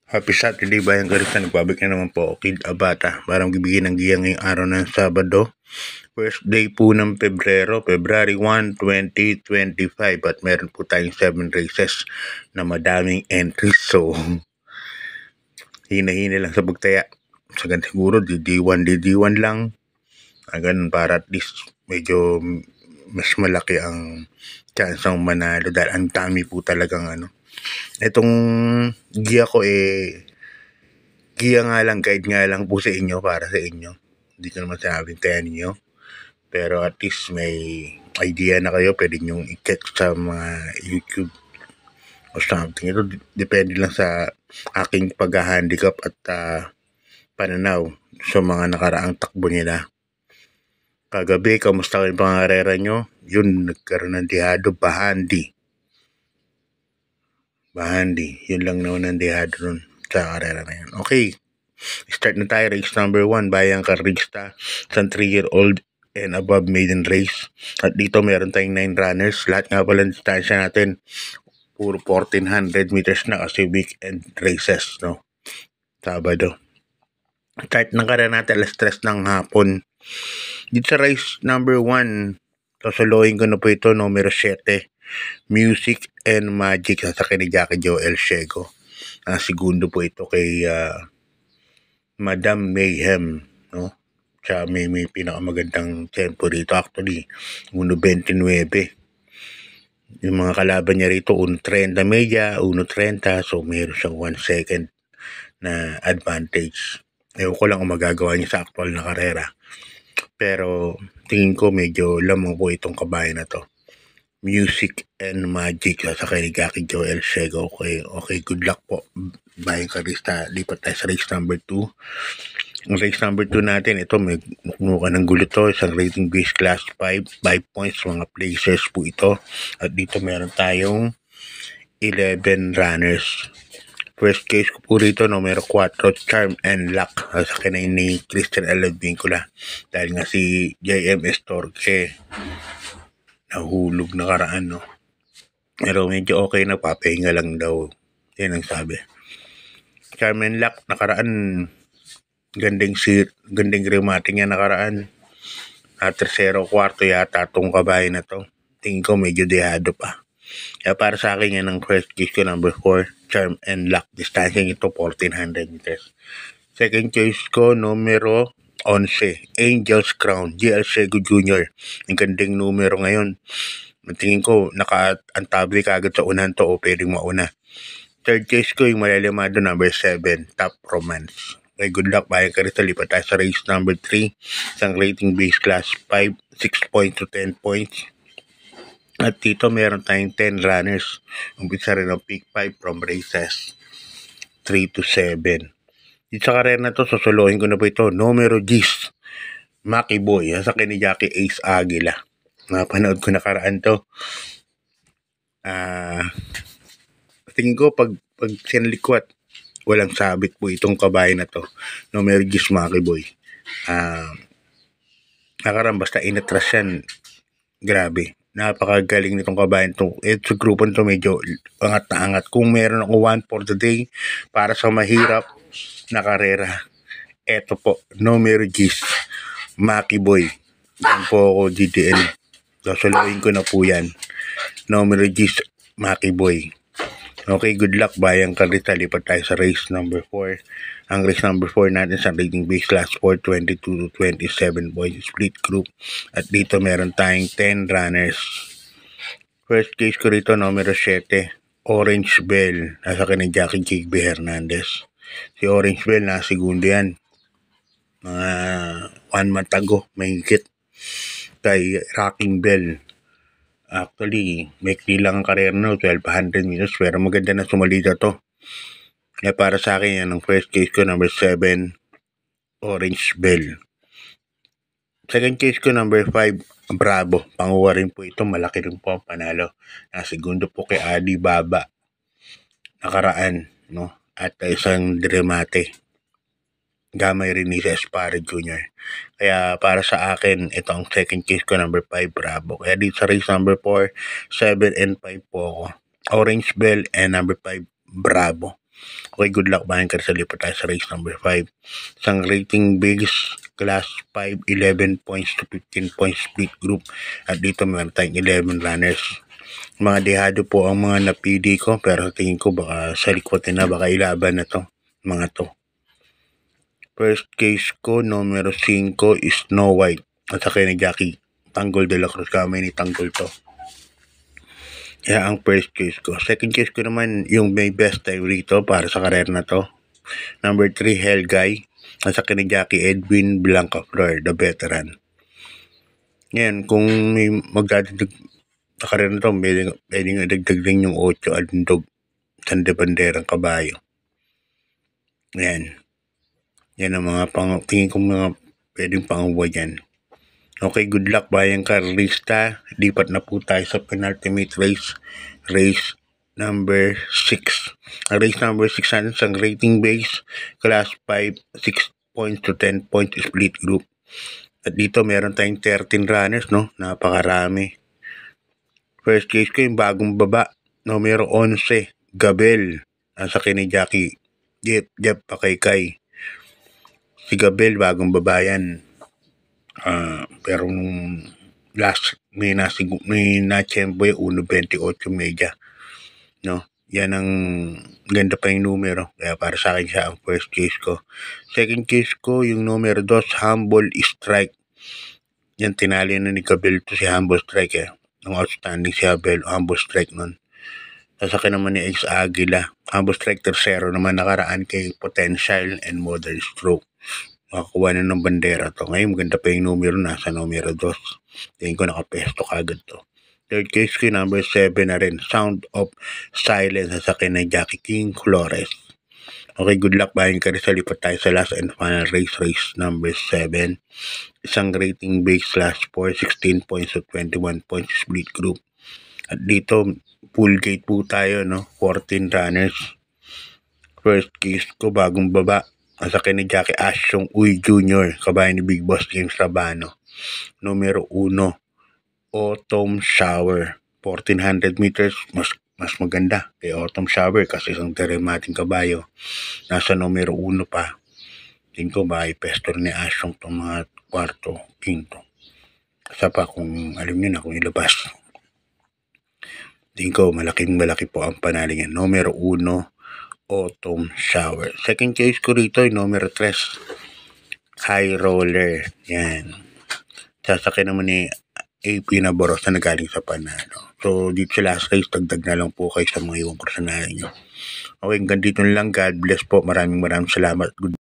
Happy Saturday, Bayang Garissa. Nagbabalik na naman po ako, Kid Abata, para magbibigay ng giya ngayong araw ng Sabado. First day po ng Pebrero, February 1, 2025. At meron po tayong 7 races na madaming entries. So, hina-hina lang sa pagtaya. Sa ganun siguro, DD1 lang. Ganun, para at least medyo mas malaki ang chance ng manalo dahil ang dami po talagang Itong giya ko giya nga lang, guide nga lang po sa inyo, para sa inyo. Hindi ko naman sabing kaya ninyo. Pero at least may idea na kayo, pwede nyo i-check sa mga YouTube o something. Ito depende lang sa aking pag-handicap at pananaw sa mga nakaraang takbo nila. Kagabi, kamusta kayo pangarera nyo? Yun, nagkaroon ng dihado, Bahandi. Yun lang naman ang dihado nun sa karera na yun. Okay, start na tayo. Race number 1, Bayang Karista, isang 3-year-old and above maiden race. At dito meron tayong 9 runners. Lahat nga pala ng distansya natin, puro 1400 meters na kasi weekend races, no? Sabado. Start ng karera natin alas 3 ng hapon. Dito sa race number 1, sasalohin ko na po ito, numero 7. Music and Magic, sasakyan ni Jackie Joel Shego. Ang segundo po ito kay Madam Mayhem, no? Siya may pinakamagandang tempo rito actually, 1.29. Yung mga kalaban niya rito, 1.30 media, 1.30, so meron siyang 1 second na advantage. Ewan ko lang kung magagawa niya sa actual na karera. Pero tingin ko medyo lamang po itong kabayan na to. Music and Magic, sa kay Jackie Joel Shego. Okay, good luck po, Bayang Karista. Lipat tayo sa race number 2. Ang race number 2 natin, ito may mukha ng gulo to. Isang rating base class 5 points, mga places po ito. At dito meron tayong 11 runners. First case ko po rito, numero 4, Charm and Luck. Sa kinay ni Christian L. Vincula. Dahil nga si JMS Torque nahulog na karaan, no? Pero medyo okay na, papahinga lang daw. Yan ang sabi. Charm and Luck, nakaraan, ganding remating yan nakaraan. Tercero, kwarto yata itong kabayan na to. Tingin ko medyo dehado pa. Kaya para sa akin yan ang first case ko, number 4, Charm and Luck. Distancing ito, 1400 meters. Second choice ko, numero 11, Angel's Crown, GL Sego Jr. Ang gandang numero ngayon. Tingin ko, naka-antabli kagad sa unahan to o pwedeng mauna. Third case ko, yung malalimado, number 7, Top Romance. Okay, good luck, Bayang Karista. Lipat tayo sa race number 3. Isang rating base class 5, 6 points to 10 points. At dito meron tayong 10 runners. Umpisa rin ang pick 5 from races 3 to 7. Dito sa karera na to, sosolohin ko na po ito, numero 10, Maki Boy, sa ni Jackie Ace Aguila. Napanood ko nakaraan to. Tingin ko pag sinalikwat, walang sabit po itong kabayan na to, numero 10, Maki Boy. Nakaraan basta inatras yan, grabe. Napakagaling nitong kabayan to. Sa grupo nito medyo angat na angat. Kung meron ako 1 for the day para sa mahirap na karera, eto po, numero 10, Maki Boy. Yan po ako, GDL. Sasaloin ko na po yan, numero 10, Maki Boy. Okay, good luck, Bayang Karista. Lipat tayo sa race number 4. Ang race number 4 natin sa rating base class 4, 22 to 27 points, split group. At dito meron tayong 10 runners. First case ko rito, numero 7, Orange Bell. Nasa ni Jackie Jigby Hernandez. Si Orange Bell, na segundo yan. Mga 1 month ago, may higit kay Rocking Bell. Actually, may lang ang karera no, 1200 meters, pero maganda na sumalita to. Kaya para sa akin, yan ang first case ko, number 7, Orange Bell. Second case ko, number 5, Bravo. Panguha rin po ito, malaki rin po ang panalo. Segundo po kay Adi Baba nakaraan, no? At isang Dremate, gamay rin ni Espare Jr. Kaya para sa akin, ito ang second case ko, number 5, Bravo. Kaya dito sa race number 4, 7 and 5 po ako, Orange Bell and number 5, Bravo. Okay, good luck bayan ka sa lipat tayo sa race number 5. Isang rating base, class 5, 11 points to 15 points split group. At dito meron tayong 11 runners. Mga dehado po ang mga napili ko, pero tingin ko baka sa likwatin na, baka ilaban na to, mga to. First case ko, numero 5 is Snow White. At sa ni Jackie Tanggol de la Cruz, kamay ni Tanggol to. Kaya ang first case ko. Second case ko naman, yung may best time rito para sa karer na to. Number 3, Hell Guy. At sa ni Jackie Edwin Blanca Flor, the veteran. Ngayon, kung may magdadagdag sa karer na to, pwedeng adagdag din yung 8 Alundog, San de Banderang Kabayo. Yan. Yan ang mga tingin ko mga pwedeng panguwa yan. Okay, good luck bayang karlista. Lipat na po tayo sa penultimate race. Race number 6. Ang race number 6 natin sa rating base, class 5, 6 points to 10 points split group. At dito meron tayong 13 runners, no? Napakarami. First case ko yung bagong baba, numero 11, Gabel. Sa ni Jackie Jeff Pakaykay. Si Gabel, bagong babayan. Pero nung last, may na-champo yung 1.28 media. No? Yan ang ganda pa yung numero. Kaya para sa akin siya ang first case ko. Second case ko, yung numero 2, Humble Strike. Yan, tinali na ni Gabel to si Humble Strike. Nung outstanding si Humble Strike nun. Sasakyan naman ni Ace Aguila. Humble Strike tercero naman nakaraan kay Potential and Modern Stroke. Makakuha na ng bandera to. Ngayon maganda pa yung numero, nasa numero 2. Tingin ko nakapesto kagad to. Third case ko, number 7 na rin, Sound of Silence, sa akin na Jackie King Flores. Okay, good luck bayan ka rin sa lipat tayo sa last and final race number 7. Isang rating base class 4, 16 points to 21 points split group. At dito, full gate po tayo, no? 14 runners. First case ko, bagong baba. Ang sakin ni Jackie Asyong Uy Jr., kabayan ni Big Boss James Rabano. Numero 1, Autumn Shower. 1400 meters, mas maganda kay Autumn Shower kasi isang dramatic kabayo. Nasa numero 1 pa. Tingin ko ba pestor ni Asyong itong mga kwarto, quinto. Kasi pa kung alam nyo na kung ilabas. Tingin ko malaki po ang panalingan. Numero 1, Autumn Shower. Second case ko rito yung numero 3, High Roller. Yan. Sasakyan naman ni AP Naboros na nagaling sa Panalo. So, dito sa last race, dagdag na lang po kayo sa mga iwang personalan nyo. Okay, hanggang dito lang. God bless po. Maraming salamat. Good